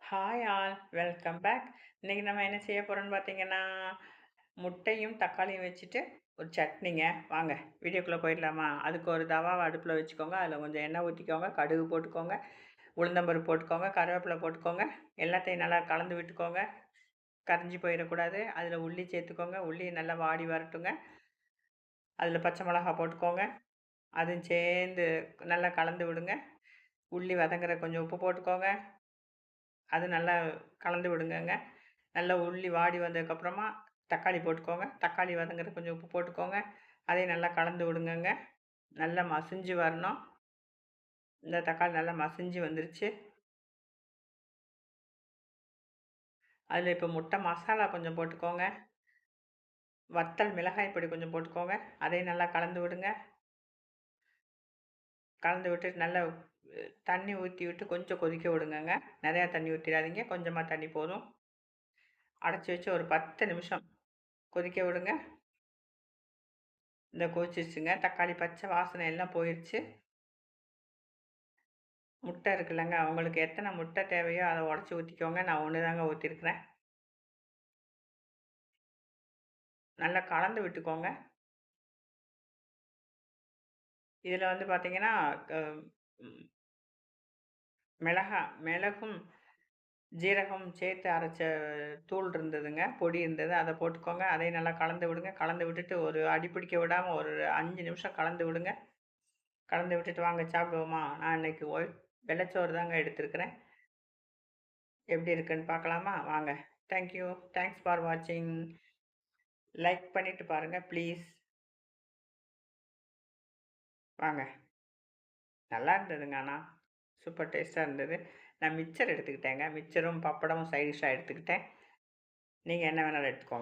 Hi all welcome back. இன்னைக்கு நம்ம என்ன செய்ய போறோம்னு பார்த்தீங்கன்னா, முட்டையும் தக்காளியும் வச்சுட்டு ஒரு சட்னிங்க. வாங்க வீடியோக்குள்ள போயிடலாமா? அதுக்கு ஒரு தவாவ அடுப்புல வச்சுக்கோங்க. அதில கொஞ்சம் எண்ணெய் ஊத்திக்கோங்க, கடுகு போட்டுக்கோங்க, உளுந்தம்பருப்பு போட்டுக்கோங்க, கருவேப்பிலை போட்டுக்கோங்க. எல்லாத்தையும் நல்லா கலந்து விட்டுக்கோங்க. கரிஞ்சு போயிடக்கூடாது. அதில உள்ளி சேர்த்துக்கோங்க. உள்ளி நல்லா வாடி வரட்டுங்க. அதில பச்சை மிளகா போட்டுக்கோங்க. அதுவும் சேர்ந்து நல்லா கலந்து விடுங்க. உள்ளி வதங்குற கொஞ்சம் உப்பு போட்டுக்கோங்க. அது நல்லா கலந்து விடுங்கங்க. நல்லா உள்ளி வாடி வந்ததுக்கப்புறமா தக்காளி போட்டுக்கோங்க. தக்காளி வதங்குறதுக்கு கொஞ்சம் உப்பு போட்டுக்கோங்க. அதையும் நல்லா கலந்து விடுங்கங்க. நல்லா மசிஞ்சு வரணும். இந்த தக்காளி நல்லா மசிஞ்சு வந்துருச்சு. அதில இப்போ முட்டை மசாலா கொஞ்சம் போட்டுக்கோங்க. வத்தல் மிளகாய் பொடி கொஞ்சம் போட்டுக்கோங்க. அதையும் நல்லா கலந்து விடுங்க. கலந்து விட்டுட்டு நல்லா தண்ணி ஊத்தி விட்டு கொஞ்சம் கொதிக்க விடுங்கங்க. நிறையா தண்ணி ஊத்திறாதீங்க. கொஞ்சமா தண்ணி போதும். அடைச்சி வச்சு ஒரு 10 நிமிஷம் கொதிக்க விடுங்க. இந்த கொதிச்சிருச்சுங்க. தக்காளி பச்சை வாசனை எல்லாம் போயிருச்சு. முட்டை இருக்குல்லங்க, உங்களுக்கு எத்தனை முட்டை தேவையோ அத உடைச்சு ஊத்திக்கோங்க. நான் 1 தாங்க ஊத்திருக்கிறேன். நல்லா கலந்து விட்டுக்கோங்க. இதில வந்து பார்த்தீங்கன்னா, க ம் மிளகும், ஜீரகம் சேர்த்து அரைச்ச தூள் இருந்ததுங்க. பொடி இருந்தது. அத போட்டுக்கோங்க. அதையும் நல்லா கலந்து விடுங்க. கலந்து விட்டுட்டு ஒரு அடி பிடிக்க விடாம ஒரு 5 நிமிஷம் கலந்து விடுங்க. கலந்து விட்டுட்டு வாங்க சாப்பிடுவோமா? நான் இன்னைக்கு வெள்ளச்சோறு தாங்க எடுத்திருக்கிறேன். எப்படி இருக்குன்னு பார்க்கலாமா? வாங்க. Thank you. தேங்க்ஸ் ஃபார் வாட்சிங். லைக் பண்ணிட்டு பாருங்க ப்ளீஸ். வாங்க. நல்லா இருந்ததுங்க ஆனா. சூப்பர் டேஸ்ட்டா இருந்தது. நான் மிக்சர் எடுத்துக்கிட்டேங்க. மிக்சரும், பப்படமும் சைட் டிஷ்ஷா எடுத்துக்கிட்டேன். நீங்க என்ன வேணாலும் எடுத்துக்கோங்க.